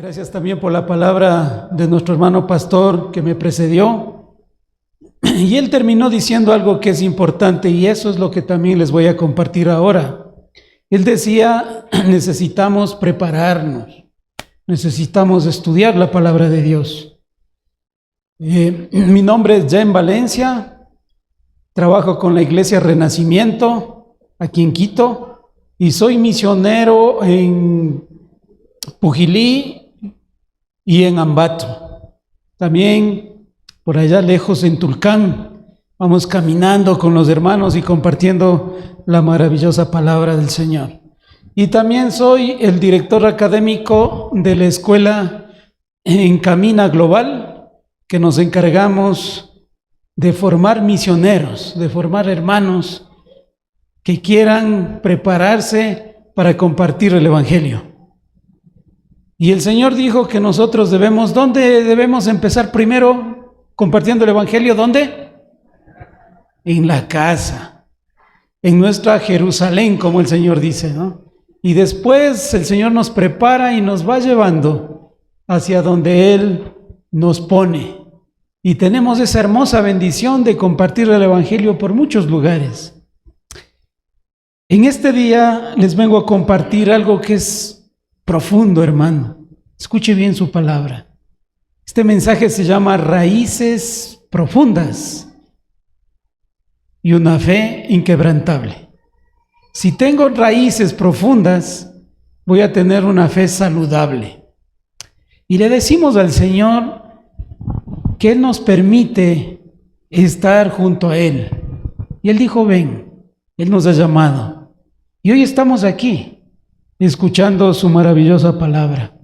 Gracias también por la palabra de nuestro hermano pastor que me precedió. Y él terminó diciendo algo que es importante y eso es lo que también les voy a compartir ahora. Él decía, necesitamos prepararnos, necesitamos estudiar la palabra de Dios. Mi nombre es Jen Valencia, trabajo con la Iglesia Renacimiento aquí en Quito y soy misionero en Pujilí y en Ambato. También por allá lejos en Tulcán vamos caminando con los hermanos y compartiendo la maravillosa palabra del Señor. Y también soy el director académico de la escuela en Camina Global, que nos encargamos de formar misioneros, de formar hermanos que quieran prepararse para compartir el Evangelio. Y el Señor dijo que nosotros ¿dónde debemos empezar primero compartiendo el Evangelio? ¿Dónde? En la casa, en nuestra Jerusalén, como el Señor dice, ¿no? Y después el Señor nos prepara y nos va llevando hacia donde Él nos pone. Y tenemos esa hermosa bendición de compartir el Evangelio por muchos lugares. En este día les vengo a compartir algo que es profundo, hermano. Escuche bien su palabra. Este mensaje se llama Raíces Profundas y una fe inquebrantable. Si tengo raíces profundas, voy a tener una fe saludable. Y le decimos al Señor que Él nos permite estar junto a Él. Y Él dijo, ven, Él nos ha llamado. Y hoy estamos aquí, escuchando su maravillosa palabra.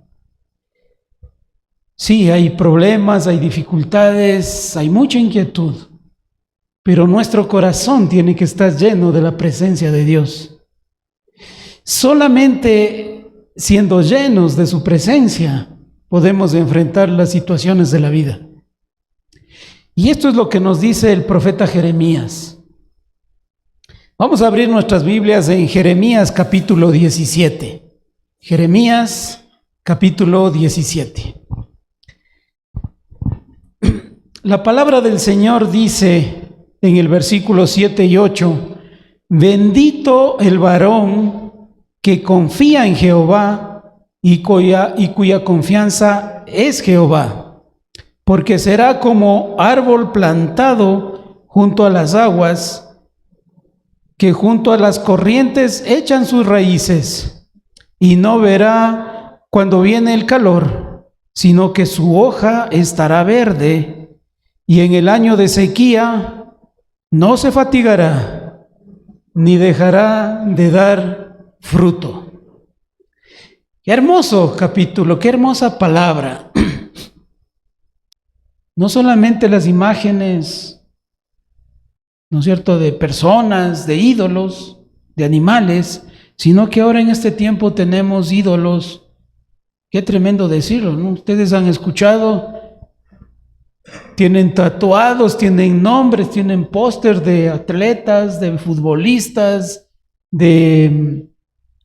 Sí, hay problemas, hay dificultades, hay mucha inquietud, pero nuestro corazón tiene que estar lleno de la presencia de Dios. Solamente siendo llenos de su presencia podemos enfrentar las situaciones de la vida. Y esto es lo que nos dice el profeta Jeremías. Vamos a abrir nuestras Biblias en Jeremías capítulo 17. Jeremías capítulo 17. La palabra del Señor dice en el versículo 7 y 8, bendito el varón que confía en Jehová y cuya confianza es Jehová, porque será como árbol plantado junto a las aguas, que junto a las corrientes echan sus raíces, y no verá cuando viene el calor, sino que su hoja estará verde, y en el año de sequía no se fatigará, ni dejará de dar fruto. Qué hermoso capítulo, qué hermosa palabra. No solamente las imágenes, ¿no es cierto?, de personas, de ídolos, de animales, sino que ahora en este tiempo tenemos ídolos. Qué tremendo decirlo, ¿no? Ustedes han escuchado, tienen tatuados, tienen nombres, tienen póster de atletas, de futbolistas, de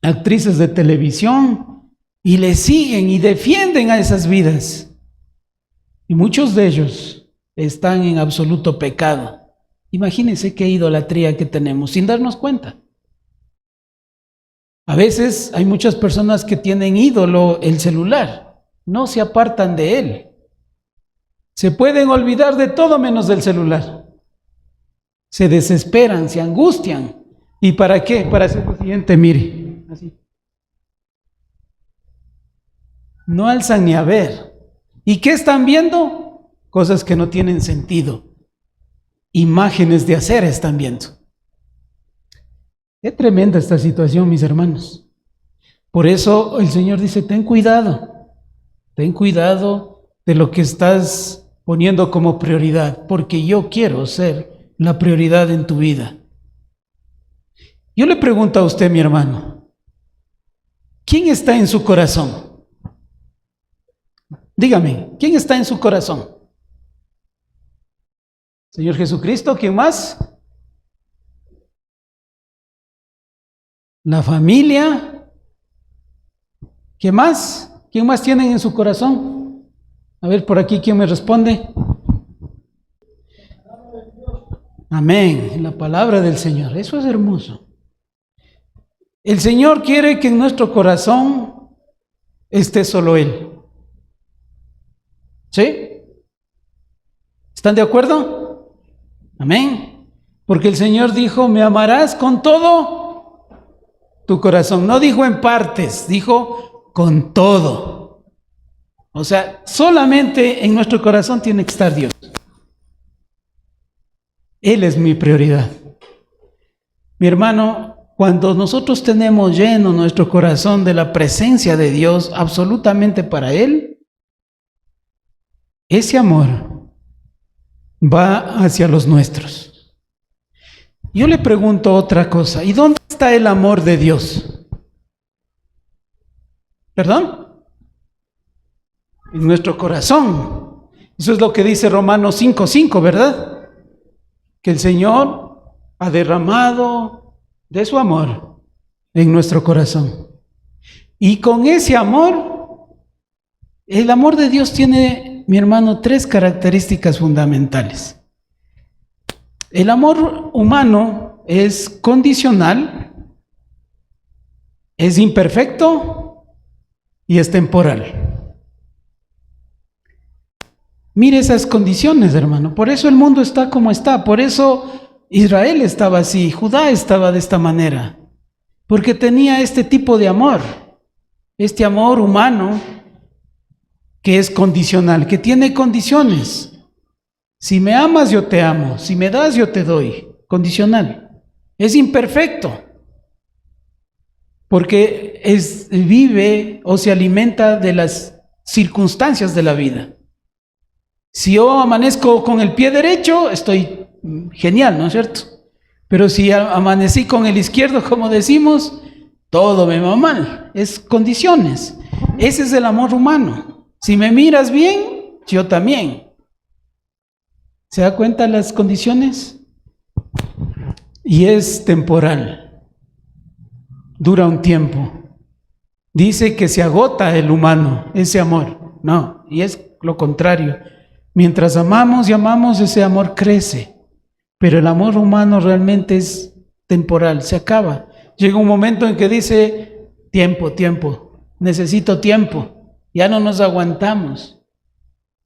actrices de televisión, y le siguen y defienden a esas vidas. Y muchos de ellos están en absoluto pecado. Imagínense qué idolatría que tenemos sin darnos cuenta. A veces hay muchas personas que tienen ídolo el celular, no se apartan de él. Se pueden olvidar de todo menos del celular. Se desesperan, se angustian. ¿Y para qué? Para hacer lo siguiente, mire, así. No alzan ni a ver. ¿Y qué están viendo? Cosas que no tienen sentido. Imágenes de hacer están viendo. Qué tremenda esta situación, mis hermanos. Por eso el Señor dice, ten cuidado de lo que estás poniendo como prioridad, porque yo quiero ser la prioridad en tu vida. Yo le pregunto a usted, mi hermano, ¿quién está en su corazón? Dígame, ¿quién está en su corazón? Señor Jesucristo, ¿quién más? La familia. ¿Qué más? ¿Quién más tienen en su corazón? A ver, por aquí, ¿quién me responde? Amén, la palabra del Señor. Eso es hermoso. El Señor quiere que en nuestro corazón esté solo Él. ¿Sí? ¿Están de acuerdo? Amén. Porque el Señor dijo, me amarás con todo tu corazón. No dijo en partes, dijo con todo. O sea, solamente en nuestro corazón tiene que estar Dios. Él es mi prioridad. Mi hermano, cuando nosotros tenemos lleno nuestro corazón de la presencia de Dios absolutamente para Él, ese amor va hacia los nuestros. Yo le pregunto otra cosa, ¿y dónde está el amor de Dios? ¿Perdón? En nuestro corazón. Eso es lo que dice Romanos 5:5, ¿verdad? Que el Señor ha derramado de su amor en nuestro corazón. Y con ese amor, el amor de Dios tiene, mi hermano, 3 características fundamentales. El amor humano es condicional, es imperfecto y es temporal. Mire esas condiciones, hermano. Por eso el mundo está como está. Por eso Israel estaba así, Judá estaba de esta manera. Porque tenía este tipo de amor, este amor humano que es condicional, que tiene condiciones. Si me amas, yo te amo. Si me das, yo te doy. Condicional. Es imperfecto. Porque vive o se alimenta de las circunstancias de la vida. Si yo amanezco con el pie derecho, estoy genial, ¿no es cierto? Pero si amanecí con el izquierdo, como decimos, todo me va mal. Es condiciones. Ese es el amor humano. Si me miras bien, yo también. ¿Se da cuenta las condiciones? Y es temporal. Dura un tiempo. Dice que se agota el humano, ese amor. No, y es lo contrario. Mientras amamos y amamos, ese amor crece. Pero el amor humano realmente es temporal, se acaba. Llega un momento en que dice, tiempo, necesito tiempo. Ya no nos aguantamos.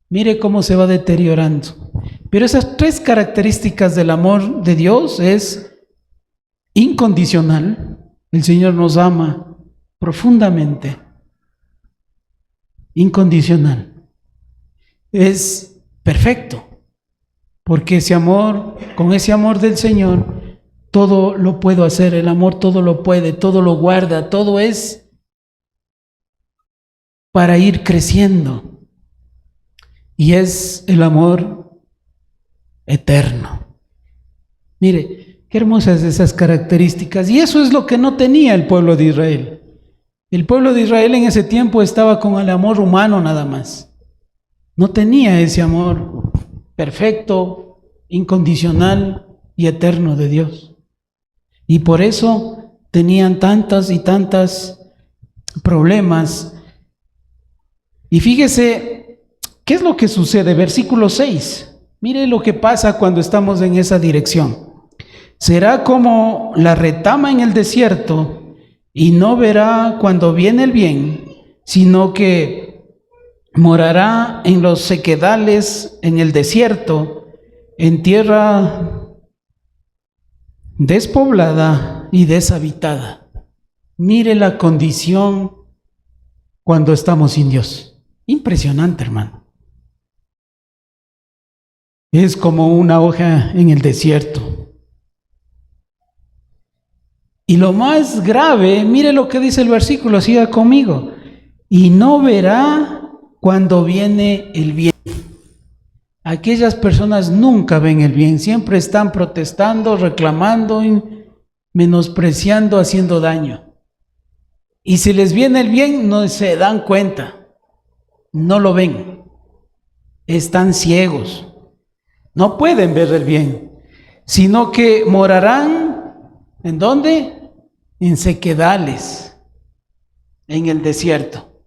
Mire cómo se va deteriorando. Pero esas 3 características del amor de Dios es incondicional. El Señor nos ama profundamente. Incondicional. Es perfecto. Porque ese amor, con ese amor del Señor, todo lo puedo hacer. El amor todo lo puede, todo lo guarda, todo es para ir creciendo. Y es el amor eterno. Mire, qué hermosas esas características. Y eso es lo que no tenía el pueblo de Israel. El pueblo de Israel en ese tiempo estaba con el amor humano nada más. No tenía ese amor perfecto, incondicional y eterno de Dios. Y por eso tenían tantas y tantas problemas. Y fíjese, ¿qué es lo que sucede? Versículo 6. Mire lo que pasa cuando estamos en esa dirección. Será como la retama en el desierto y no verá cuando viene el bien, sino que morará en los sequedales, en el desierto, en tierra despoblada y deshabitada. Mire la condición cuando estamos sin Dios. Impresionante, hermano. Es como una hoja en el desierto. Y lo más grave, mire lo que dice el versículo, siga conmigo. Y no verá cuando viene el bien. Aquellas personas nunca ven el bien, siempre están protestando, reclamando, menospreciando, haciendo daño. Y si les viene el bien, no se dan cuenta, no lo ven, están ciegos, no pueden ver el bien, sino que morarán, ¿en dónde? En sequedales, en el desierto.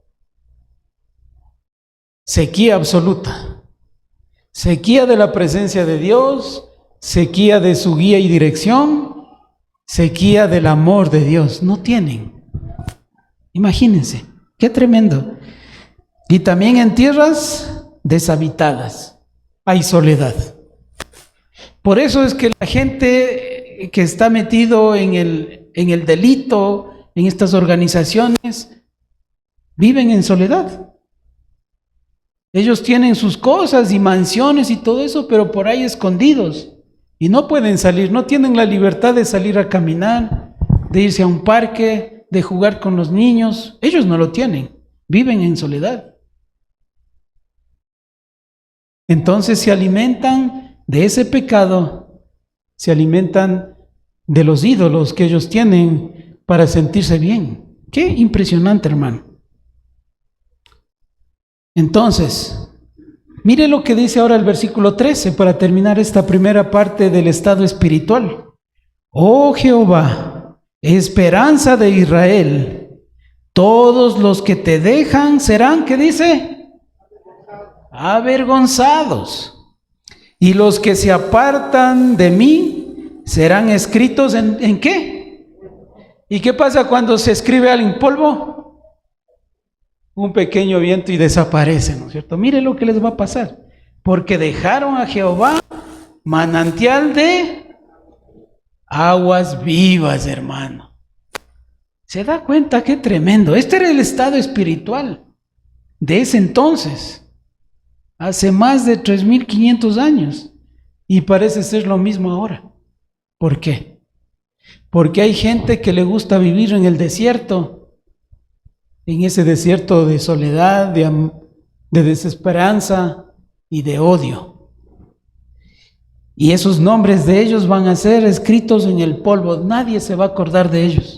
sequía absoluta, sequía de la presencia de Dios, sequía de su guía y dirección, sequía del amor de Dios. No tienen. Imagínense, qué tremendo. Y también en tierras deshabitadas hay soledad. Por eso es que la gente que está metido en el delito, en estas organizaciones, viven en soledad. Ellos tienen sus cosas y mansiones y todo eso, pero por ahí escondidos. Y no pueden salir, no tienen la libertad de salir a caminar, de irse a un parque, de jugar con los niños. Ellos no lo tienen, viven en soledad. Entonces se alimentan de ese pecado, se alimentan de los ídolos que ellos tienen para sentirse bien. Qué impresionante, hermano. Entonces, mire lo que dice ahora el versículo 13 para terminar esta primera parte del estado espiritual. Oh Jehová, esperanza de Israel, todos los que te dejan serán, ¿qué dice? Avergonzados. Y los que se apartan de mí serán escritos ¿en qué? ¿Y qué pasa cuando se escribe algo en polvo? Un pequeño viento y desaparece, ¿no es cierto? Mire lo que les va a pasar. Porque dejaron a Jehová manantial de aguas vivas, hermano. ¿Se da cuenta qué tremendo? Este era el estado espiritual de ese entonces. Hace más de 3.500 años. Y parece ser lo mismo ahora. ¿Por qué? Porque hay gente que le gusta vivir en el desierto. En ese desierto de soledad, de desesperanza y de odio. Y esos nombres de ellos van a ser escritos en el polvo. Nadie se va a acordar de ellos.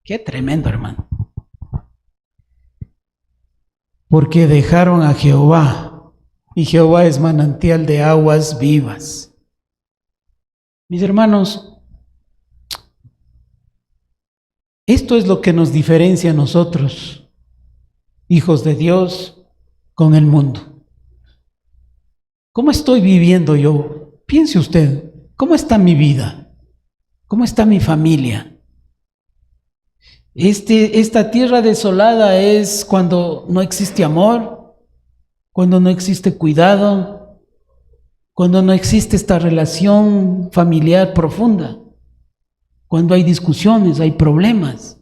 Qué tremendo, hermano. Porque dejaron a Jehová. Y Jehová es manantial de aguas vivas. Mis hermanos, esto es lo que nos diferencia a nosotros, hijos de Dios, con el mundo. ¿Cómo estoy viviendo yo? Piense usted, ¿cómo está mi vida? ¿Cómo está mi familia? Esta tierra desolada es cuando no existe amor, cuando no existe cuidado, cuando no existe esta relación familiar profunda, cuando hay discusiones, hay problemas,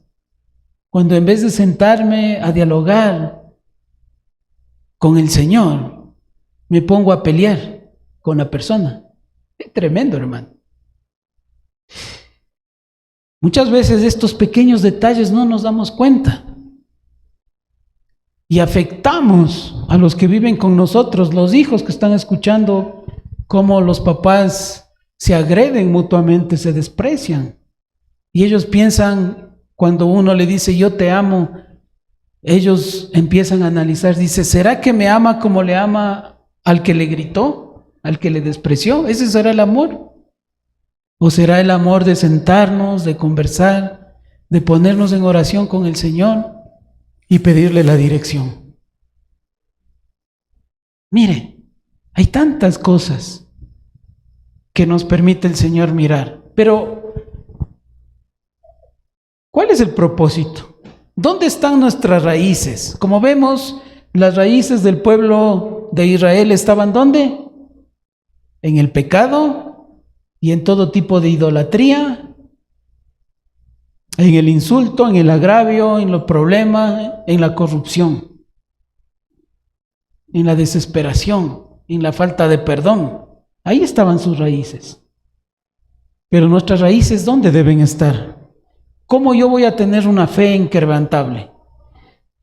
cuando en vez de sentarme a dialogar con el Señor, me pongo a pelear con la persona. Es tremendo, hermano. Muchas veces de estos pequeños detalles no nos damos cuenta y afectamos a los que viven con nosotros, los hijos que están escuchando cómo los papás se agreden mutuamente, se desprecian. Y ellos piensan, cuando uno le dice yo te amo, ellos empiezan a analizar, dice, ¿será que me ama como le ama al que le gritó, al que le despreció? ¿Ese será el amor? ¿O será el amor de sentarnos, de conversar, de ponernos en oración con el Señor y pedirle la dirección? Mire, hay tantas cosas que nos permite el Señor mirar, pero ¿cuál es el propósito? ¿Dónde están nuestras raíces? Como vemos, las raíces del pueblo de Israel estaban ¿dónde? En el pecado y en todo tipo de idolatría, en el insulto, en el agravio, en los problemas, en la corrupción, en la desesperación, en la falta de perdón. Ahí estaban sus raíces. Pero nuestras raíces, ¿dónde deben estar? ¿Cómo yo voy a tener una fe inquebrantable?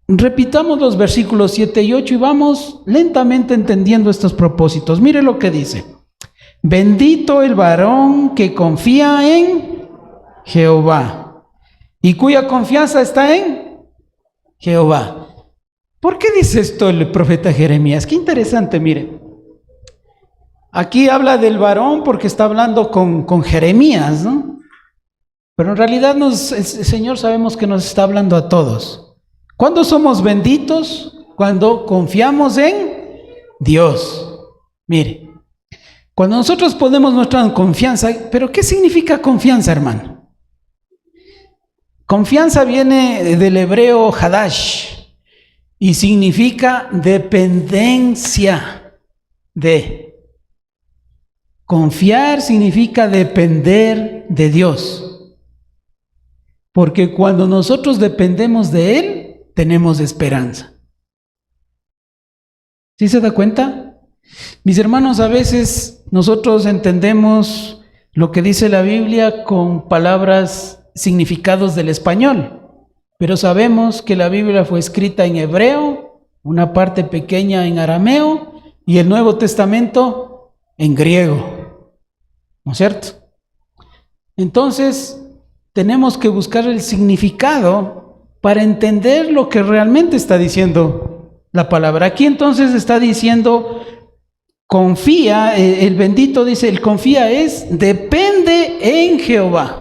Repitamos los versículos 7 y 8 y vamos lentamente entendiendo estos propósitos. Mire lo que dice. Bendito el varón que confía en Jehová y cuya confianza está en Jehová. ¿Por qué dice esto el profeta Jeremías? Qué interesante, mire. Aquí habla del varón porque está hablando con Jeremías, ¿no? Pero en realidad el Señor sabemos que nos está hablando a todos. ¿Cuándo somos benditos? Cuando confiamos en Dios. Mire, cuando nosotros ponemos nuestra confianza, ¿pero qué significa confianza, hermano? Confianza viene del hebreo hadash y significa dependencia de. Confiar significa depender de Dios. Porque cuando nosotros dependemos de Él, tenemos esperanza. ¿Sí se da cuenta? Mis hermanos, a veces nosotros entendemos lo que dice la Biblia con palabras, significados del español, pero sabemos que la Biblia fue escrita en hebreo, una parte pequeña en arameo y el Nuevo Testamento en griego, ¿no es cierto? Entonces, tenemos que buscar el significado para entender lo que realmente está diciendo la palabra. Aquí entonces está diciendo, confía, el bendito dice, el confía es, depende en Jehová.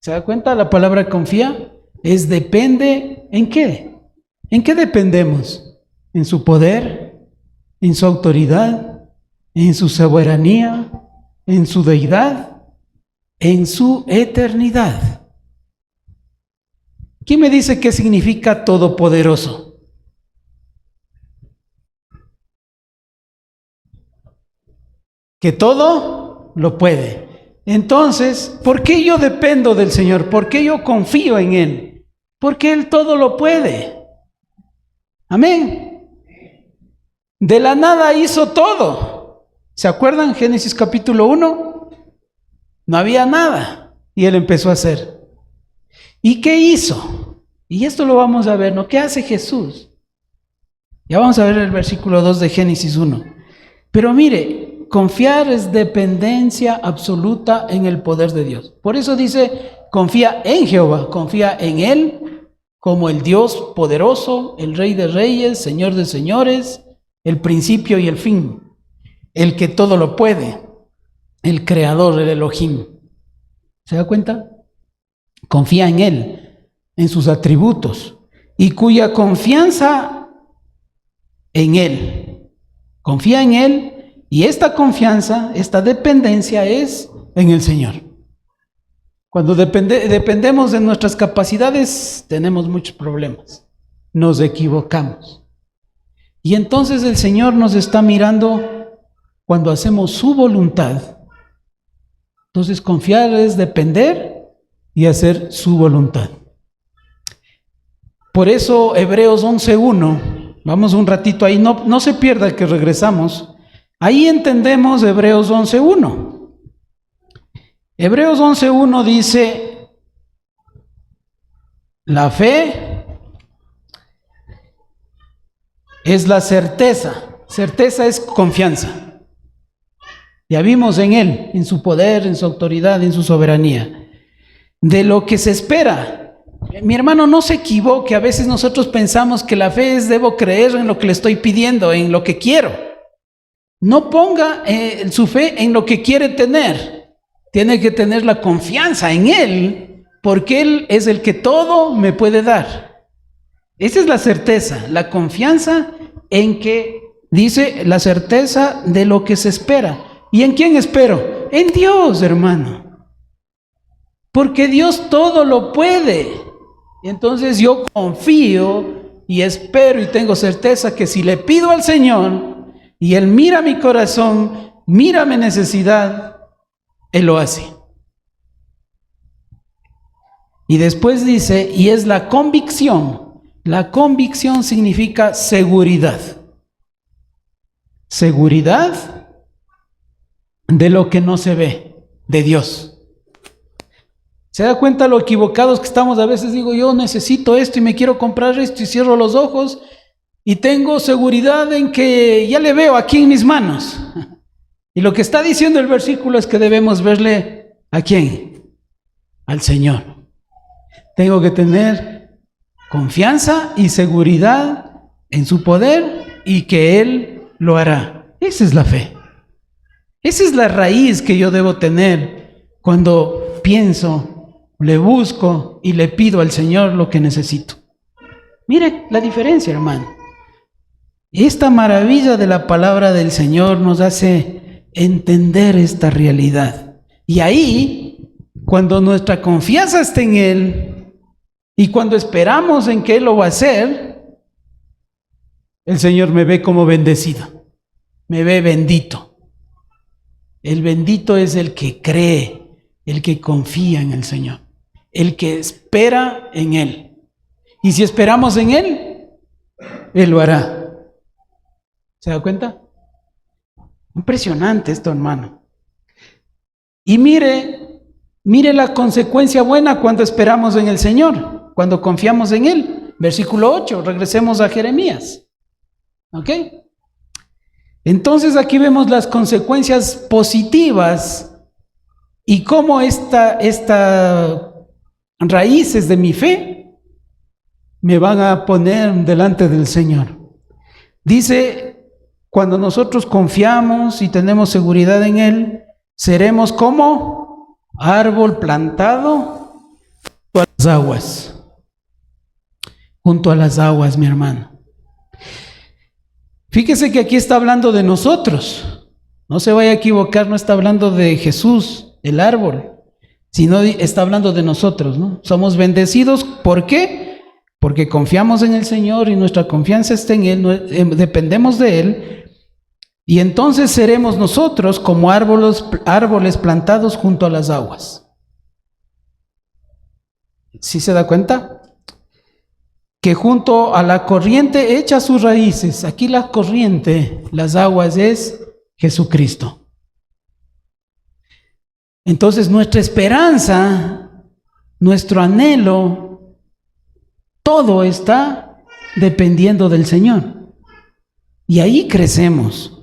¿Se da cuenta? La palabra confía es depende, ¿en qué? ¿En qué dependemos? ¿En su poder? ¿En su autoridad? ¿En su soberanía? ¿En su deidad? ¿En su eternidad? ¿Quién me dice qué significa todopoderoso? Que todo lo puede. Entonces, ¿por qué yo dependo del Señor? ¿Por qué yo confío en Él? Porque Él todo lo puede. Amén. De la nada hizo todo. ¿Se acuerdan? Génesis capítulo 1. No había nada y Él empezó a hacer. ¿Y qué hizo? Y esto lo vamos a ver, ¿no? ¿Qué hace Jesús? Ya vamos a ver el versículo 2 de Génesis 1. Pero mire, confiar es dependencia absoluta en el poder de Dios. Por eso dice, confía en Jehová, confía en Él como el Dios poderoso, el Rey de Reyes, Señor de Señores, el principio y el fin, el que todo lo puede, el Creador, el Elohim. ¿Se da cuenta? Confía en Él, en sus atributos, y cuya confianza en Él, confía en Él. Y esta confianza, esta dependencia es en el Señor. Cuando dependemos de nuestras capacidades, tenemos muchos problemas. Nos equivocamos. Y entonces el Señor nos está mirando cuando hacemos su voluntad. Entonces confiar es depender y hacer su voluntad. Por eso Hebreos 11:1, vamos un ratito ahí, no se pierda que regresamos. Ahí entendemos Hebreos 11:1. Hebreos 11:1 dice, la fe es la certeza. Certeza es confianza. Ya vimos en Él, en su poder, en su autoridad, en su soberanía. De lo que se espera. Mi hermano, no se equivoque. A veces nosotros pensamos que la fe es debo creer en lo que le estoy pidiendo, en lo que quiero. No ponga su fe en lo que quiere tener. Tiene que tener la confianza en Él, porque Él es el que todo me puede dar. Esa es la certeza, la confianza en que, dice, la certeza de lo que se espera. ¿Y en quién espero? En Dios, hermano. Porque Dios todo lo puede. Entonces yo confío y espero y tengo certeza que si le pido al Señor, y Él mira mi corazón, mira mi necesidad, Él lo hace. Y después dice, y es la convicción. La convicción significa seguridad. Seguridad de lo que no se ve, de Dios. ¿Se da cuenta lo equivocados que estamos? A veces digo, yo necesito esto y me quiero comprar esto y cierro los ojos. Y tengo seguridad en que ya le veo aquí en mis manos. Y lo que está diciendo el versículo es que debemos verle ¿a quién? Al Señor. Tengo que tener confianza y seguridad en su poder y que Él lo hará. Esa es la fe. Esa es la raíz que yo debo tener cuando pienso, le busco y le pido al Señor lo que necesito. Mire la diferencia, hermano. Esta maravilla de la palabra del Señor nos hace entender esta realidad. Y ahí, cuando nuestra confianza está en Él y cuando esperamos en que Él lo va a hacer, el Señor me ve como bendecido, me ve bendito. El bendito es el que cree, el que confía en el Señor, el que espera en Él. Y si esperamos en Él, Él lo hará. ¿Se da cuenta? Impresionante esto, hermano. Y mire la consecuencia buena cuando esperamos en el Señor, cuando confiamos en Él. Versículo 8, regresemos a Jeremías. ¿Ok? Entonces aquí vemos las consecuencias positivas y cómo estas raíces de mi fe me van a poner delante del Señor. Dice, cuando nosotros confiamos y tenemos seguridad en Él, seremos como árbol plantado junto a las aguas. Junto a las aguas, mi hermano. Fíjese que aquí está hablando de nosotros. No se vaya a equivocar, no está hablando de Jesús, el árbol, sino está hablando de nosotros, ¿no? Somos bendecidos, ¿por qué? Porque confiamos en el Señor y nuestra confianza está en Él, dependemos de Él. Y entonces seremos nosotros como árboles plantados junto a las aguas. ¿Sí se da cuenta? Que junto a la corriente echa sus raíces. Aquí la corriente, las aguas, es Jesucristo. Entonces nuestra esperanza, nuestro anhelo, todo está dependiendo del Señor. Y ahí crecemos.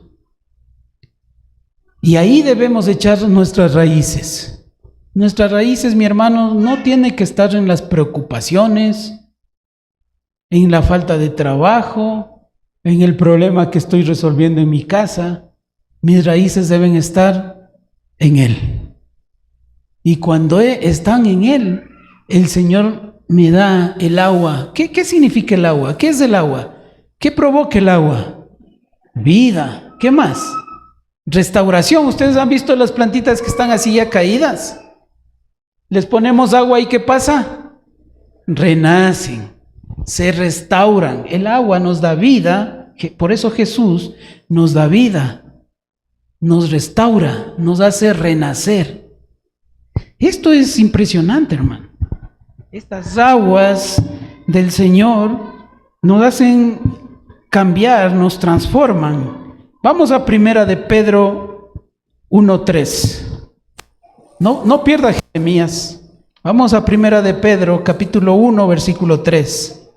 Y ahí debemos echar nuestras raíces. Nuestras raíces, mi hermano, no tienen que estar en las preocupaciones, en la falta de trabajo, en el problema que estoy resolviendo en mi casa. Mis raíces deben estar en Él. Y cuando están en Él, el Señor me da el agua. ¿Qué significa el agua? ¿Qué es el agua? ¿Qué provoca el agua? Vida. ¿Qué más? Restauración. ¿Ustedes han visto las plantitas que están así ya caídas? Les ponemos agua y ¿qué pasa? Renacen, se restauran. El agua nos da vida, por eso Jesús nos da vida, nos restaura, nos hace renacer. Esto es impresionante, hermano. Estas aguas del Señor nos hacen cambiar, nos transforman. Vamos a primera de Pedro 1:3. No pierda Jeremías. Vamos a primera de Pedro, capítulo 1, versículo 3.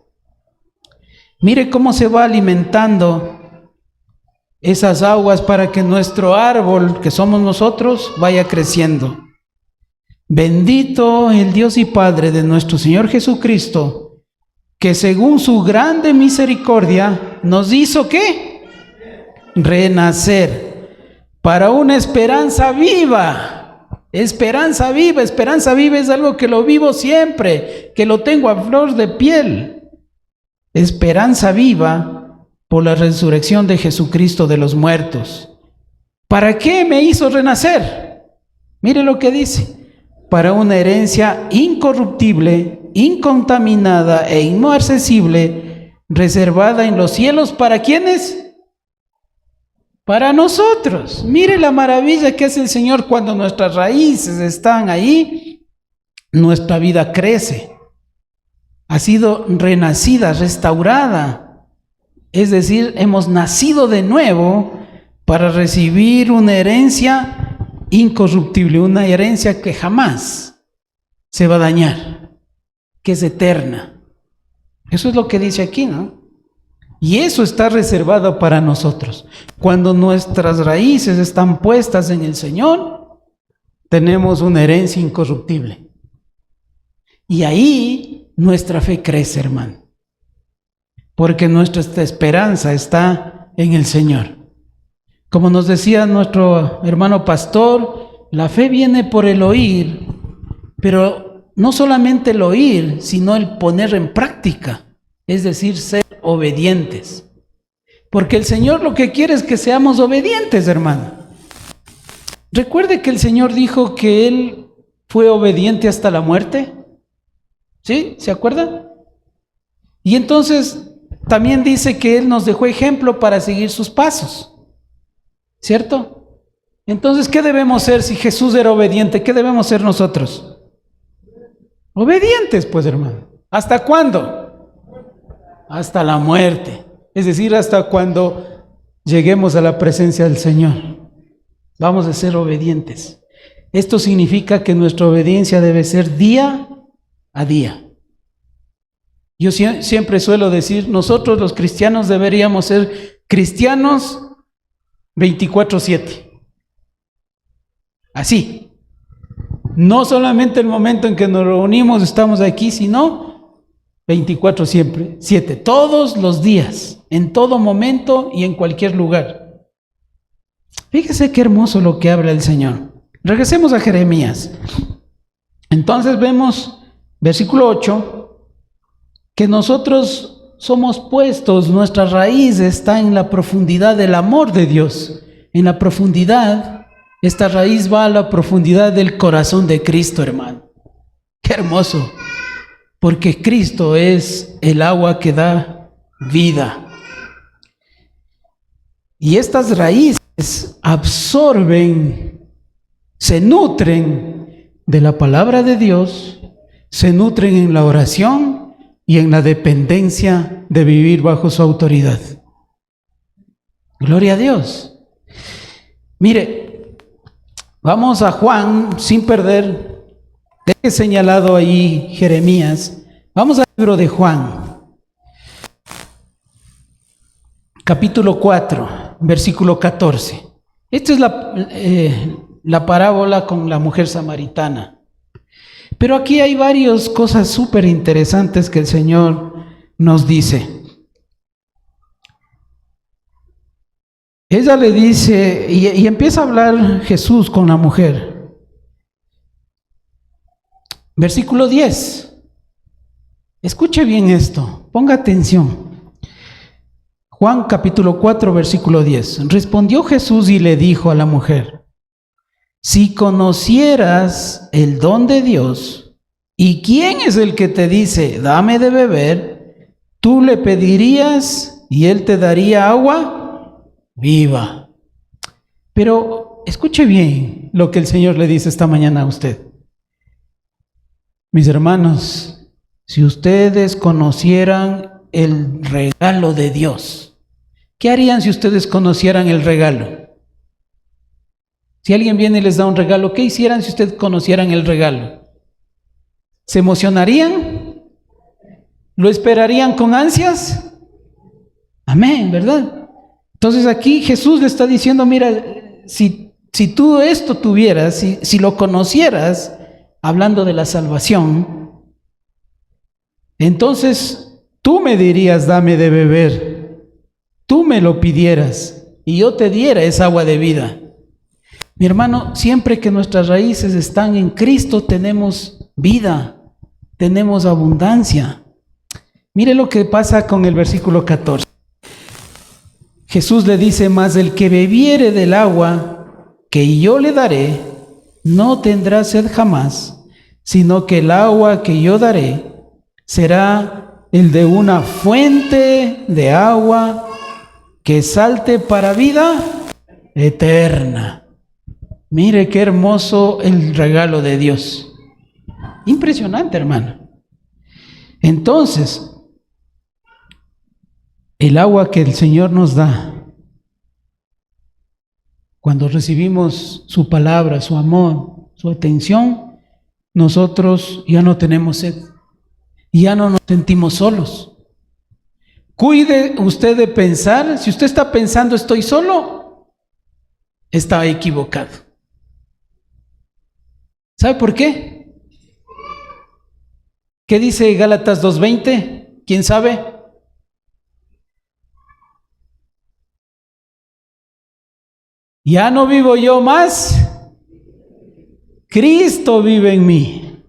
Mire cómo se va alimentando esas aguas para que nuestro árbol, que somos nosotros, vaya creciendo. Bendito el Dios y Padre de nuestro Señor Jesucristo, que según su grande misericordia nos hizo ¿qué? Renacer para una esperanza viva. Esperanza viva es algo que lo vivo siempre, que lo tengo a flor de piel. Esperanza viva por la resurrección de Jesucristo de los muertos. ¿Para qué me hizo renacer? Mire lo que dice. Para una herencia incorruptible, incontaminada e inaccesible, reservada en los cielos, ¿para quiénes? Para nosotros. Mire la maravilla que hace el Señor cuando nuestras raíces están ahí, nuestra vida crece. Ha sido renacida, restaurada. Es decir, hemos nacido de nuevo para recibir una herencia incorruptible, una herencia que jamás se va a dañar, que es eterna. Eso es lo que dice aquí, ¿no? Y eso está reservado para nosotros. Cuando nuestras raíces están puestas en el Señor, tenemos una herencia incorruptible. Y ahí nuestra fe crece, hermano. Porque nuestra esperanza está en el Señor. Como nos decía nuestro hermano pastor, la fe viene por el oír, pero no solamente el oír, sino el poner en práctica. es decir, ser obedientes. Porque el Señor lo que quiere es que seamos obedientes, hermano. Recuerde que el Señor dijo que Él fue obediente hasta la muerte. ¿Sí? ¿Se acuerdan? Y entonces también dice que Él nos dejó ejemplo para seguir sus pasos. ¿Cierto? Entonces, ¿qué debemos ser si Jesús era obediente? ¿Qué debemos ser nosotros? Obedientes, pues, hermano. ¿Hasta cuándo? Hasta la muerte. Es decir, hasta cuando lleguemos a la presencia del Señor. Vamos a ser obedientes. Esto significa que nuestra obediencia debe ser día a día. Yo siempre suelo decir, nosotros los cristianos deberíamos ser cristianos 24/7. Así. No solamente el momento en que nos reunimos, estamos aquí, sino 24/7, todos los días, en todo momento y en cualquier lugar. Fíjese qué hermoso lo que habla el Señor. Regresemos a Jeremías. Entonces vemos, versículo 8, que nosotros somos puestos, nuestra raíz está en la profundidad del amor de Dios. En la profundidad, esta raíz va a la profundidad del corazón de Cristo, hermano. Qué hermoso, porque Cristo es el agua que da vida. Y estas raíces absorben, se nutren de la palabra de Dios, se nutren en la oración y en la dependencia de vivir bajo su autoridad. Gloria a Dios. Mire, vamos a Juan, sin perder, deje señalado ahí Jeremías. Vamos al libro de Juan, capítulo 4, versículo 14. Esta es la parábola con la mujer samaritana. Pero aquí hay varias cosas súper interesantes que el Señor nos dice. Ella le dice, y empieza a hablar Jesús con la mujer. Versículo 10. Escuche bien esto, ponga atención. Juan capítulo 4, versículo 10. Respondió Jesús y le dijo a la mujer: si conocieras el don de Dios, ¿y quién es el que te dice, dame de beber? Tú le pedirías y él te daría agua viva. Pero escuche bien lo que el Señor le dice esta mañana a usted. Mis hermanos, si ustedes conocieran el regalo de Dios, ¿qué harían si ustedes conocieran el regalo? Si alguien viene y les da un regalo, ¿qué hicieran si ustedes conocieran el regalo? ¿Se emocionarían? ¿Lo esperarían con ansias? Amén, ¿verdad? Entonces aquí Jesús le está diciendo, mira, si tú esto tuvieras, si lo conocieras, hablando de la salvación, entonces tú me dirías, dame de beber, tú me lo pidieras y yo te diera esa agua de vida. Mi hermano, siempre que nuestras raíces están en Cristo, tenemos vida, tenemos abundancia. Mire lo que pasa con el versículo 14. Jesús le dice, mas el que bebiere del agua que yo le daré, no tendrá sed jamás, sino que el agua que yo daré será el de una fuente de agua que salte para vida eterna. Mire qué hermoso el regalo de Dios. Impresionante, hermano. Entonces, el agua que el Señor nos da, cuando recibimos su palabra, su amor, su atención, nosotros ya no tenemos sed, ya no nos sentimos solos. Cuide usted de pensar, si usted está pensando estoy solo, está equivocado. ¿Sabe por qué? ¿Qué dice Gálatas 2:20? ¿Quién sabe? Ya no vivo yo más, Cristo vive en mí.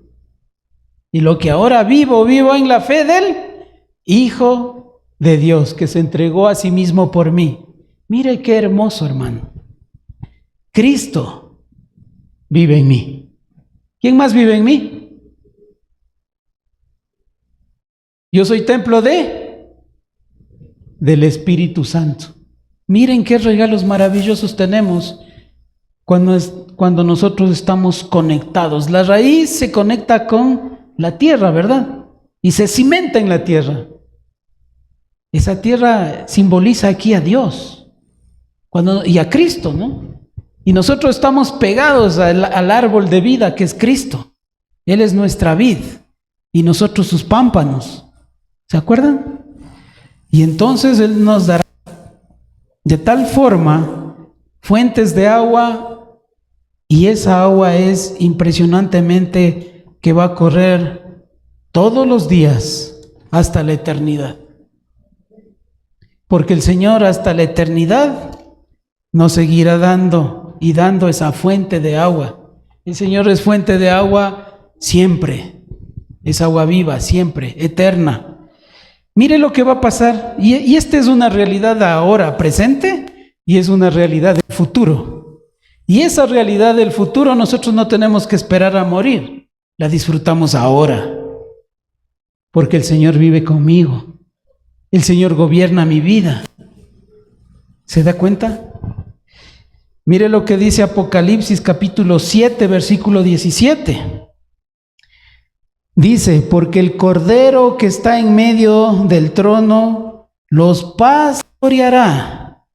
Y lo que ahora vivo en la fe del Hijo de Dios, que se entregó a sí mismo por mí. Mire qué hermoso, hermano. Cristo vive en mí. ¿Quién más vive en mí? Yo soy templo del Espíritu Santo. Miren qué regalos maravillosos tenemos cuando nosotros estamos conectados. La raíz se conecta con la tierra, ¿verdad? Y se cimenta en la tierra. Esa tierra simboliza aquí a Dios y a Cristo, ¿no? Y nosotros estamos pegados al árbol de vida que es Cristo. Él es nuestra vid y nosotros sus pámpanos. ¿Se acuerdan? Y entonces Él nos dará de tal forma fuentes de agua, y esa agua es impresionantemente que va a correr todos los días hasta la eternidad. Porque el Señor hasta la eternidad nos seguirá dando y dando esa fuente de agua. El Señor es fuente de agua siempre, es agua viva siempre, eterna. Mire lo que va a pasar, y esta es una realidad ahora presente y es una realidad del futuro. Y esa realidad del futuro nosotros no tenemos que esperar a morir, la disfrutamos ahora, porque el Señor vive conmigo, el Señor gobierna mi vida. ¿Se da cuenta? Mire lo que dice Apocalipsis capítulo 7, versículo 17. Dice, porque el Cordero que está en medio del trono los pastoreará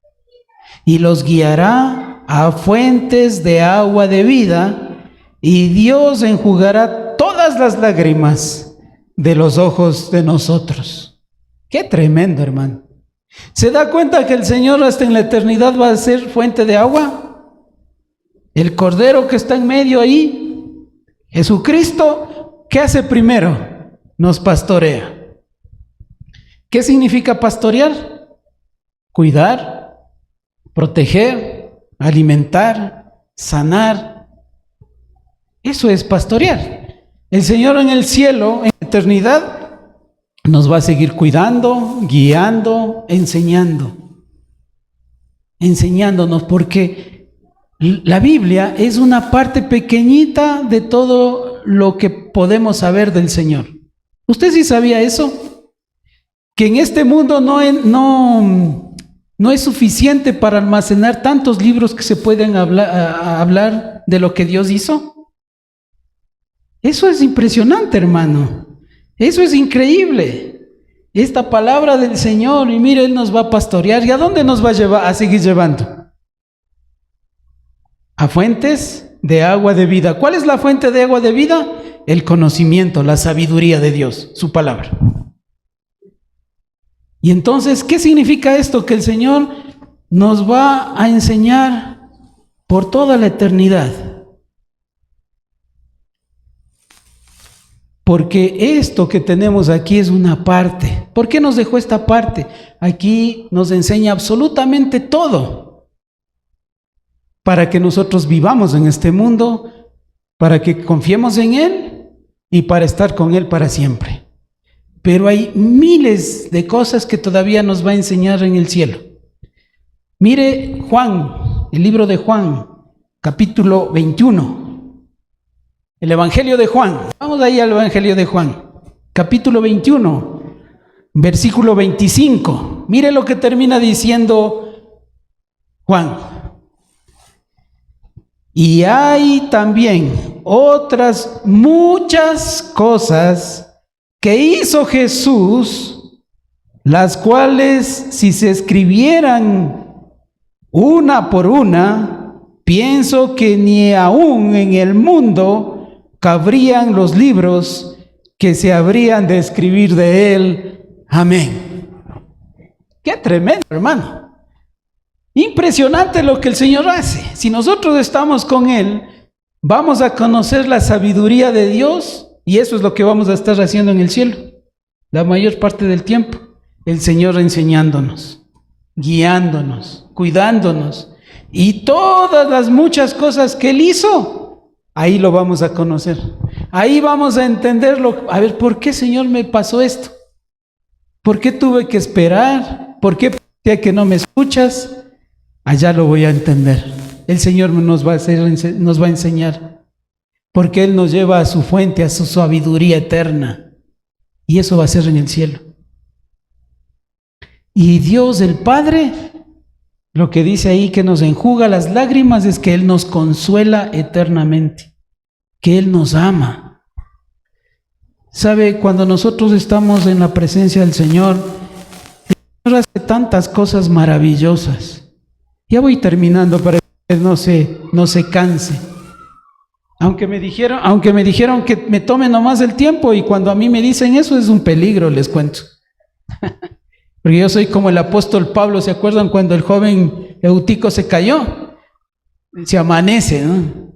y los guiará a fuentes de agua de vida, y Dios enjugará todas las lágrimas de los ojos de nosotros. ¡Qué tremendo, hermano! ¿Se da cuenta que el Señor hasta en la eternidad va a ser fuente de agua? El Cordero que está en medio ahí, Jesucristo, ¿qué hace primero? Nos pastorea. ¿Qué significa pastorear? Cuidar, proteger, alimentar, sanar. Eso es pastorear. El Señor en el cielo, en la eternidad, nos va a seguir cuidando, guiando, enseñándonos, porque la Biblia es una parte pequeñita de todo lo que podemos saber del Señor. ¿Usted sí sabía eso? Que en este mundo no es suficiente para almacenar tantos libros que se pueden hablar de lo que Dios hizo. Eso es impresionante, hermano. Eso es increíble. Esta palabra del Señor, y mire, Él nos va a pastorear. ¿Y a dónde nos va a llevar, a seguir llevando? A fuentes de agua de vida. ¿Cuál es la fuente de agua de vida? El conocimiento, la sabiduría de Dios, su palabra. Y entonces, ¿qué significa esto? Que el Señor nos va a enseñar por toda la eternidad. Porque esto que tenemos aquí es una parte. ¿Por qué nos dejó esta parte? Aquí nos enseña absolutamente todo. Para que nosotros vivamos en este mundo, para que confiemos en Él y para estar con Él para siempre. Pero hay miles de cosas que todavía nos va a enseñar en el cielo. Mire Juan, el libro de Juan, capítulo 21. El Evangelio de Juan. Vamos ahí al Evangelio de Juan, capítulo 21, versículo 25. Mire lo que termina diciendo Juan. Y hay también otras muchas cosas que hizo Jesús, las cuales si se escribieran una por una, pienso que ni aún en el mundo cabrían los libros que se habrían de escribir de Él. Amén. Qué tremendo, hermano. Impresionante lo que el Señor hace. Si nosotros estamos con Él, vamos a conocer la sabiduría de Dios, y eso es lo que vamos a estar haciendo en el cielo. La mayor parte del tiempo, el Señor enseñándonos, guiándonos, cuidándonos, y todas las muchas cosas que Él hizo, ahí lo vamos a conocer. Ahí vamos a entenderlo. A ver, ¿por qué, Señor, me pasó esto? ¿Por qué tuve que esperar? ¿Por qué parecía que no me escuchas? Allá lo voy a entender. El Señor nos va a enseñar. Porque Él nos lleva a su fuente, a su sabiduría eterna. Y eso va a ser en el cielo. Y Dios el Padre, lo que dice ahí que nos enjuga las lágrimas es que Él nos consuela eternamente, que Él nos ama. ¿Sabe? Cuando nosotros estamos en la presencia del Señor, el Señor hace tantas cosas maravillosas. Ya voy terminando para que no se canse. Aunque me dijeron que me tome nomás el tiempo, y cuando a mí me dicen eso es un peligro, les cuento. Porque yo soy como el apóstol Pablo, ¿se acuerdan cuando el joven Eutico se cayó? Se amanece, ¿no?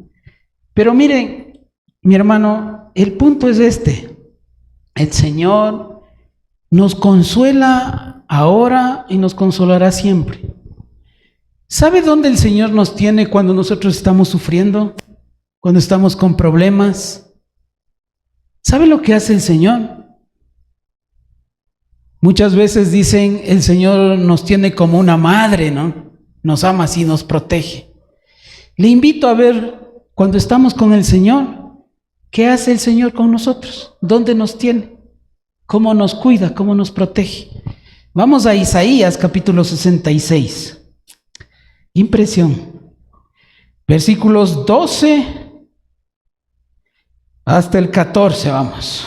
Pero miren, mi hermano, el punto es este. El Señor nos consuela ahora y nos consolará siempre. ¿Sabe dónde el Señor nos tiene cuando nosotros estamos sufriendo? Cuando estamos con problemas. ¿Sabe lo que hace el Señor? Muchas veces dicen, el Señor nos tiene como una madre, ¿no? Nos ama así, nos protege. Le invito a ver, cuando estamos con el Señor, ¿qué hace el Señor con nosotros? ¿Dónde nos tiene? ¿Cómo nos cuida? ¿Cómo nos protege? Vamos a Isaías capítulo 66. Impresión. Versículos 12 hasta el 14, vamos.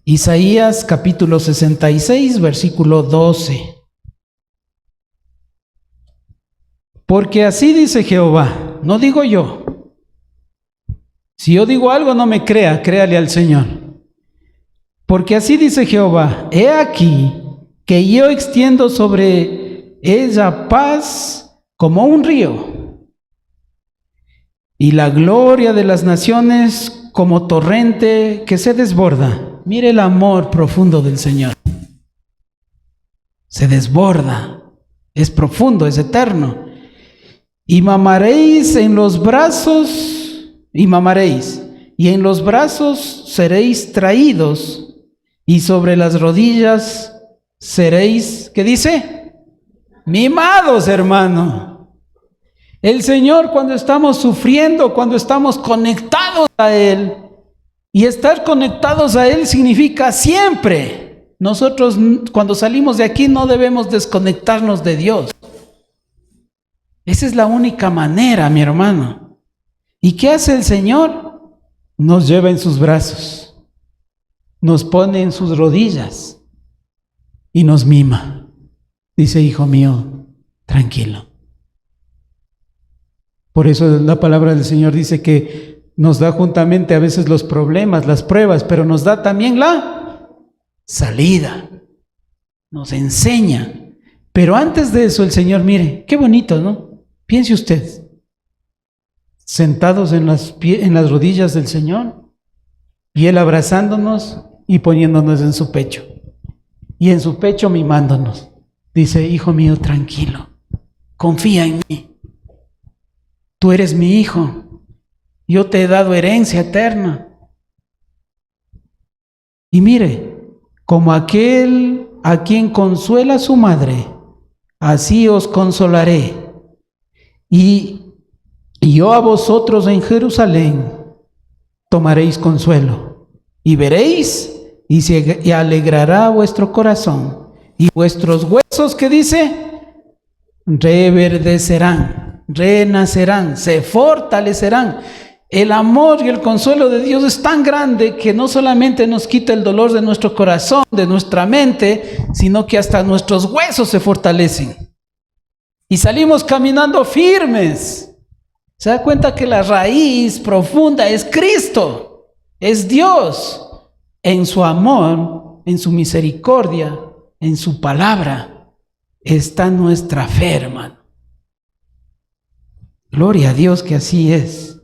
Isaías capítulo 66, versículo 12. Porque así dice Jehová, no digo yo. Si yo digo algo, no me crea, créale al Señor. Porque así dice Jehová, he aquí que yo extiendo sobre ella paz como un río, y la gloria de las naciones como torrente que se desborda. Mire el amor profundo del Señor. Se desborda, es profundo, es eterno. Y mamaréis en los brazos, y en los brazos seréis traídos, y sobre las rodillas seréis, ¿qué dice? Mimados, hermano. El Señor, cuando estamos sufriendo, cuando estamos conectados a Él, y estar conectados a Él significa siempre. Nosotros cuando salimos de aquí no debemos desconectarnos de Dios. Esa es la única manera, mi hermano. ¿Y qué hace el Señor? Nos lleva en sus brazos, nos pone en sus rodillas y nos mima. Dice, hijo mío, tranquilo. Por eso la palabra del Señor dice que nos da juntamente a veces los problemas, las pruebas, pero nos da también la salida. Nos enseña. Pero antes de eso el Señor, mire, qué bonito, ¿no? Piense usted, sentados en las rodillas del Señor, y Él abrazándonos y poniéndonos en su pecho. Y en su pecho mimándonos. Dice, hijo mío, tranquilo, confía en mí. Tú eres mi hijo. Yo te he dado herencia eterna. Y mire, como aquel a quien consuela su madre, así os consolaré. Y yo a vosotros en Jerusalén tomaréis consuelo. Y veréis, y alegrará vuestro corazón. Y vuestros huesos, ¿qué dice? Reverdecerán, renacerán, se fortalecerán. El amor y el consuelo de Dios es tan grande que no solamente nos quita el dolor de nuestro corazón, de nuestra mente, sino que hasta nuestros huesos se fortalecen. Y salimos caminando firmes. ¿Se da cuenta que la raíz profunda es Cristo? Es Dios. En su amor, en su misericordia, en su palabra, está nuestra fe, hermano. Gloria a Dios que así es.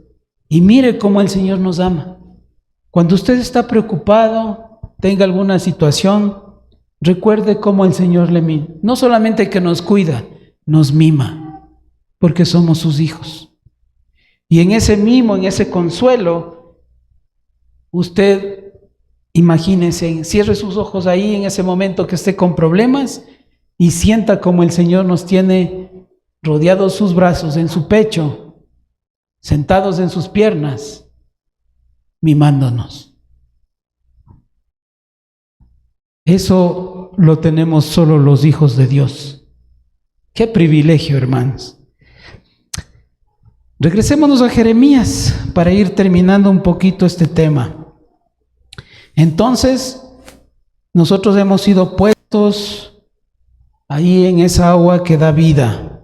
Y mire cómo el Señor nos ama. Cuando usted está preocupado, tenga alguna situación, recuerde cómo el Señor le mima. No solamente que nos cuida, nos mima, porque somos sus hijos. Y en ese mimo, en ese consuelo, usted Imagínense, cierre sus ojos ahí en ese momento que esté con problemas y sienta como el Señor nos tiene rodeados sus brazos, en su pecho, sentados en sus piernas, mimándonos. Eso lo tenemos solo los hijos de Dios. Qué privilegio, hermanos. Regresémonos a Jeremías para ir terminando un poquito este tema. Entonces, nosotros hemos sido puestos ahí en esa agua que da vida.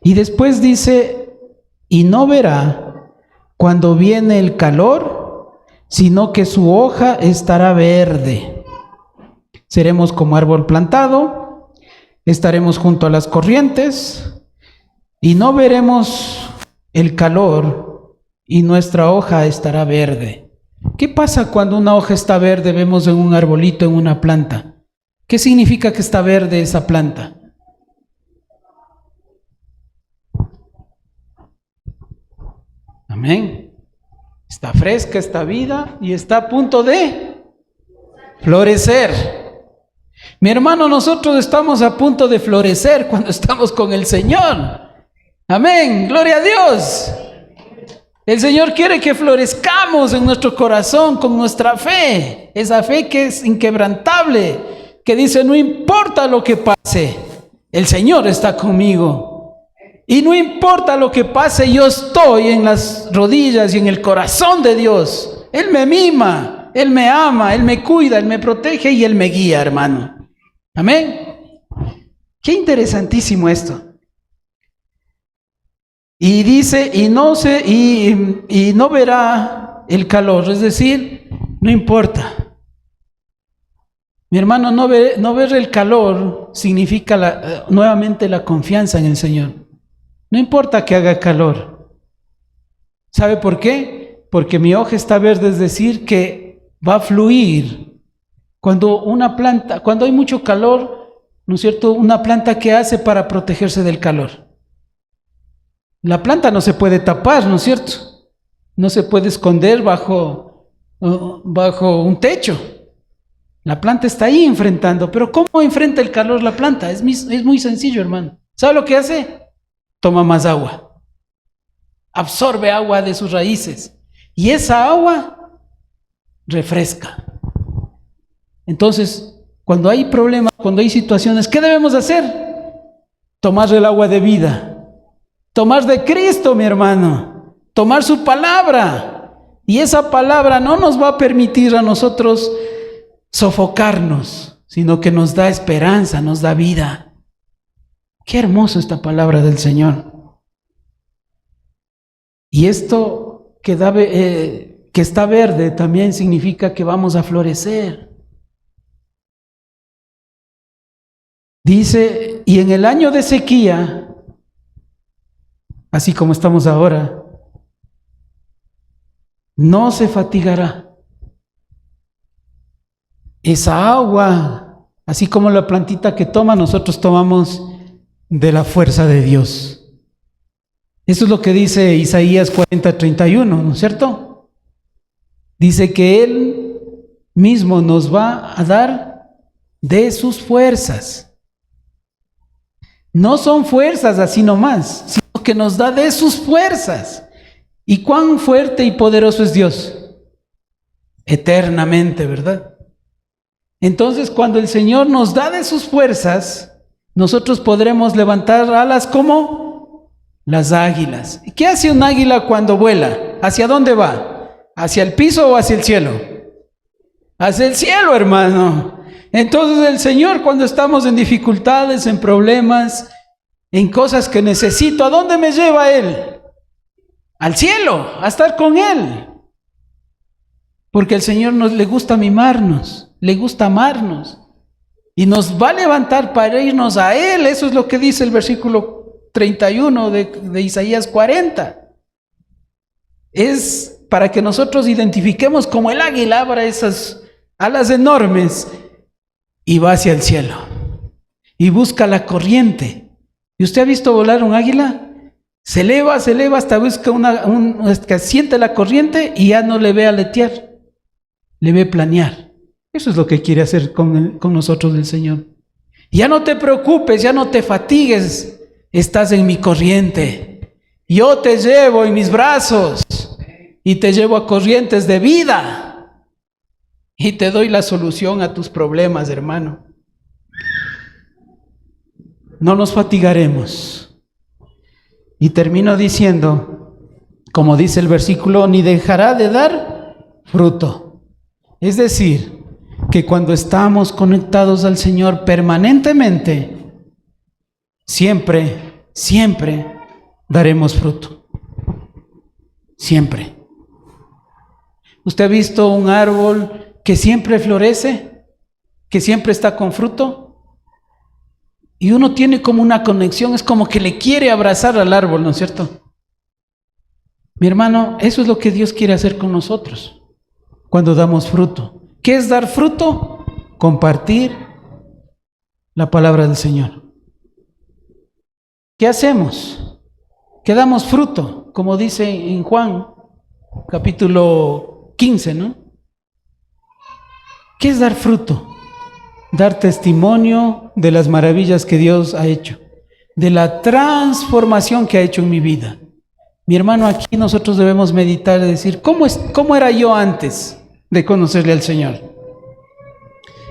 Y después dice, y no verá cuando viene el calor, sino que su hoja estará verde. Seremos como árbol plantado, estaremos junto a las corrientes, y no veremos el calor, y nuestra hoja estará verde. ¿Qué pasa cuando una hoja está verde? Vemos en un arbolito, en una planta. ¿Qué significa que está verde esa planta? Amén. Está fresca, está vida y está a punto de florecer. Mi hermano, nosotros estamos a punto de florecer cuando estamos con el Señor. Amén, gloria a Dios. El Señor quiere que florezcamos en nuestro corazón con nuestra fe, esa fe que es inquebrantable, que dice, no importa lo que pase, el Señor está conmigo. Y no importa lo que pase, yo estoy en las rodillas y en el corazón de Dios. Él me mima, Él me ama, Él me cuida, Él me protege y Él me guía, hermano. Amén. Qué interesantísimo esto. Y dice, y no verá el calor, es decir, no importa. Mi hermano, no ver el calor significa nuevamente la confianza en el Señor. No importa que haga calor. ¿Sabe por qué? Porque mi hoja está verde, es decir, que va a fluir. Cuando hay mucho calor, ¿no es cierto? Una planta, ¿qué hace para protegerse del calor? La planta no se puede tapar, ¿no es cierto? No se puede esconder bajo un techo. La planta está ahí enfrentando, pero ¿cómo enfrenta el calor la planta? Es muy sencillo, hermano. ¿Sabe lo que hace? Toma más agua. Absorbe agua de sus raíces. Y esa agua refresca. Entonces, cuando hay problemas, cuando hay situaciones, ¿qué debemos hacer? Tomar el agua de vida. Tomar de Cristo, mi hermano, tomar su palabra, y esa palabra no nos va a permitir a nosotros sofocarnos, sino que nos da esperanza, nos da vida. Qué hermoso esta palabra del Señor. Y esto que está verde también significa que vamos a florecer. Dice, y en el año de sequía, así como estamos ahora, no se fatigará. Esa agua, así como la plantita que toma, nosotros tomamos de la fuerza de Dios. Eso es lo que dice Isaías 40:31, ¿no es cierto? Dice que Él mismo nos va a dar de sus fuerzas. No son fuerzas así nomás, sino que nos da de sus fuerzas. ¿Y cuán fuerte y poderoso es Dios? Eternamente, ¿verdad? Entonces, cuando el Señor nos da de sus fuerzas, nosotros podremos levantar alas como las águilas. ¿Qué hace un águila cuando vuela? ¿Hacia dónde va? ¿Hacia el piso o hacia el cielo? Hacia el cielo, hermano. Entonces el Señor, cuando estamos en dificultades, en problemas, en cosas que necesito, ¿a dónde me lleva Él? Al cielo, a estar con Él. Porque el Señor le gusta mimarnos, le gusta amarnos. Y nos va a levantar para irnos a Él. Eso es lo que dice el versículo 31 de Isaías 40. Es para que nosotros identifiquemos como el águila abra esas alas enormes y va hacia el cielo y busca la corriente. ¿Y usted ha visto volar un águila? Se eleva hasta busca hasta que siente la corriente y ya no le ve aletear. le ve planear. Eso es lo que quiere hacer con nosotros el Señor. Ya no te preocupes, ya no te fatigues, estás en mi corriente. Yo te llevo en mis brazos y te llevo a corrientes de vida y te doy la solución a tus problemas, hermano. No nos fatigaremos. Y termino diciendo, como dice el versículo, ni dejará de dar fruto. Es decir, que cuando estamos conectados al Señor permanentemente, siempre daremos fruto. Siempre. ¿Usted ha visto un árbol que siempre florece? ¿Que siempre está con fruto? Y uno tiene como una conexión, es como que le quiere abrazar al árbol, ¿no es cierto? Mi hermano, eso es lo que Dios quiere hacer con nosotros cuando damos fruto. ¿Qué es dar fruto? Compartir la palabra del Señor. ¿Qué hacemos? Que damos fruto, como dice en Juan, capítulo 15, ¿no? ¿Qué es dar fruto? Dar testimonio de las maravillas que Dios ha hecho, de la transformación que ha hecho en mi vida. Mi hermano, aquí nosotros debemos meditar y decir, ¿cómo era yo antes de conocerle al Señor?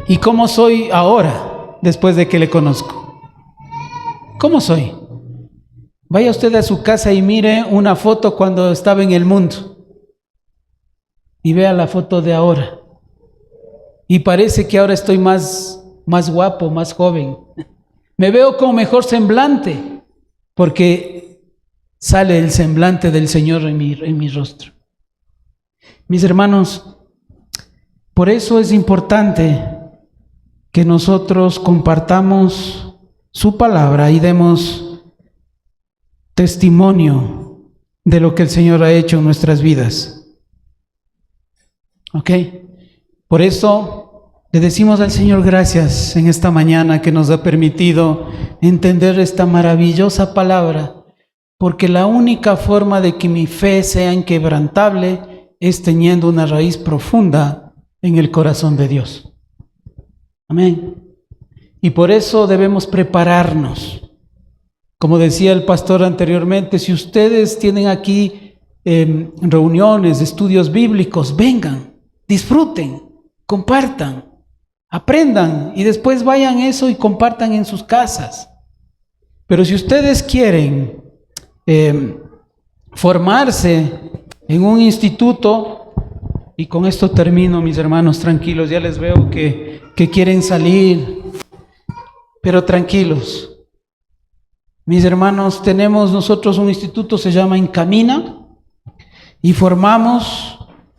¿Y cómo soy ahora, después de que le conozco? ¿Cómo soy? Vaya usted a su casa y mire una foto cuando estaba en el mundo y vea la foto de ahora. Y parece que ahora estoy más guapo, más joven. Me veo con mejor semblante, porque sale el semblante del Señor en mi rostro. Mis hermanos, por eso es importante que nosotros compartamos su palabra y demos testimonio de lo que el Señor ha hecho en nuestras vidas. ¿Ok? Por eso le decimos al Señor gracias en esta mañana que nos ha permitido entender esta maravillosa palabra, porque la única forma de que mi fe sea inquebrantable es teniendo una raíz profunda en el corazón de Dios. Amén. Y por eso debemos prepararnos. Como decía el pastor anteriormente, si ustedes tienen aquí reuniones, estudios bíblicos, vengan, disfruten, compartan, aprendan y después vayan eso y compartan en sus casas. Pero si ustedes quieren formarse en un instituto, y con esto termino, mis hermanos, tranquilos, ya les veo que quieren salir, pero tranquilos. Mis hermanos, tenemos nosotros un instituto, se llama Encamina, y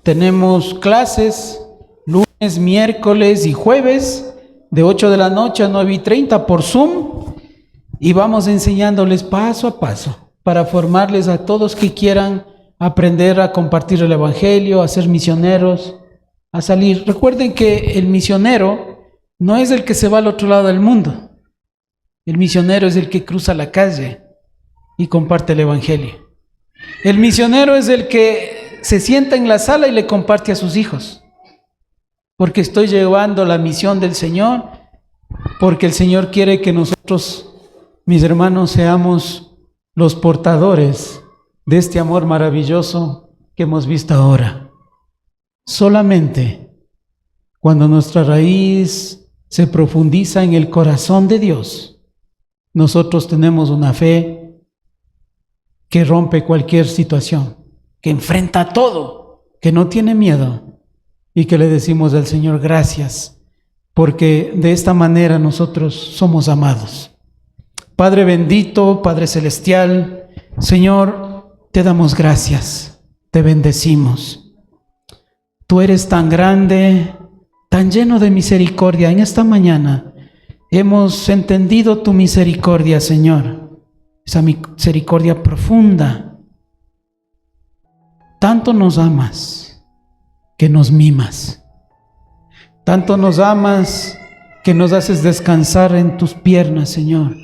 tenemos clases lunes, miércoles y jueves, de 8 de la noche a 9:30 por Zoom, y vamos enseñándoles paso a paso, para formarles a todos que quieran aprender a compartir el Evangelio, a ser misioneros, a salir. Recuerden que el misionero no es el que se va al otro lado del mundo. El misionero es el que cruza la calle y comparte el Evangelio. El misionero es el que se sienta en la sala y le comparte a sus hijos. Porque estoy llevando la misión del Señor, porque el Señor quiere que nosotros, mis hermanos, seamos los portadores de este amor maravilloso que hemos visto ahora. Solamente cuando nuestra raíz se profundiza en el corazón de Dios, nosotros tenemos una fe que rompe cualquier situación, que enfrenta todo, que no tiene miedo y que le decimos al Señor gracias, porque de esta manera nosotros somos amados. Padre bendito, Padre celestial, Señor, te damos gracias, te bendecimos. Tú eres tan grande, tan lleno de misericordia. En esta mañana hemos entendido tu misericordia, Señor, esa misericordia profunda. Tanto nos amas que nos mimas. Tanto nos amas que nos haces descansar en tus piernas, Señor.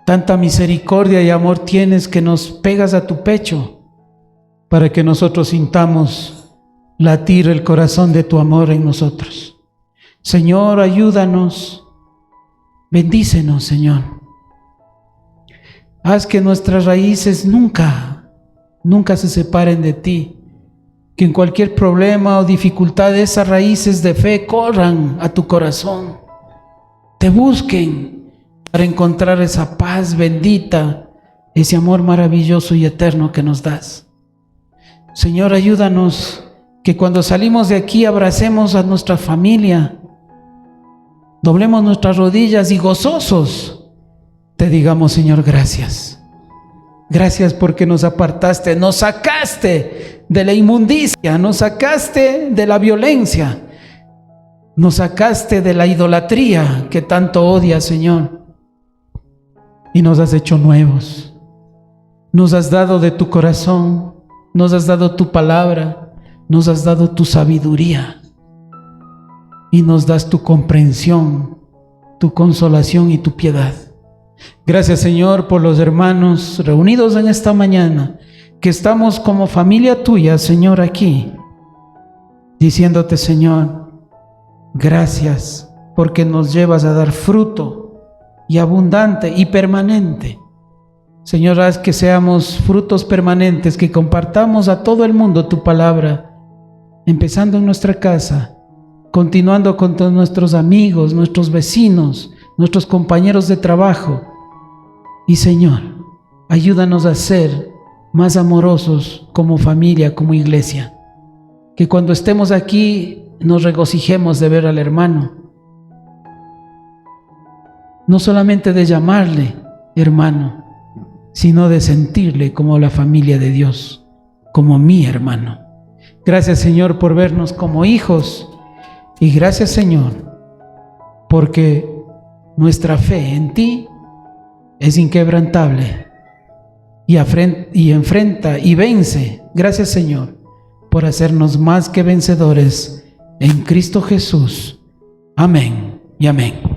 Tanta misericordia y amor tienes que nos pegas a tu pecho para que nosotros sintamos latir el corazón de tu amor en nosotros. Señor, ayúdanos, bendícenos, Señor. Haz que nuestras raíces nunca se separen de ti. Que en cualquier problema o dificultad esas raíces de fe corran a tu corazón. Te busquen para encontrar esa paz bendita, ese amor maravilloso y eterno que nos das. Señor, ayúdanos que cuando salimos de aquí abracemos a nuestra familia, doblemos nuestras rodillas y gozosos te digamos, Señor, gracias. Gracias porque nos apartaste, nos sacaste de la inmundicia, nos sacaste de la violencia, nos sacaste de la idolatría que tanto odias, Señor, y nos has hecho nuevos. Nos has dado de tu corazón, nos has dado tu palabra, nos has dado tu sabiduría y nos das tu comprensión, tu consolación y tu piedad. Gracias, Señor, por los hermanos reunidos en esta mañana, que estamos como familia tuya, Señor, aquí, diciéndote, Señor, gracias porque nos llevas a dar fruto y abundante y permanente. Señor, haz que seamos frutos permanentes, que compartamos a todo el mundo tu palabra, empezando en nuestra casa, continuando con todos nuestros amigos, nuestros vecinos, nuestros compañeros de trabajo. Y Señor, ayúdanos a ser más amorosos como familia, como iglesia. Que cuando estemos aquí nos regocijemos de ver al hermano. No solamente de llamarle hermano, sino de sentirle como la familia de Dios, como mi hermano. Gracias, Señor, por vernos como hijos. Y gracias, Señor, porque nuestra fe en ti es inquebrantable y enfrenta y vence. Gracias, Señor, por hacernos más que vencedores en Cristo Jesús. Amén y amén.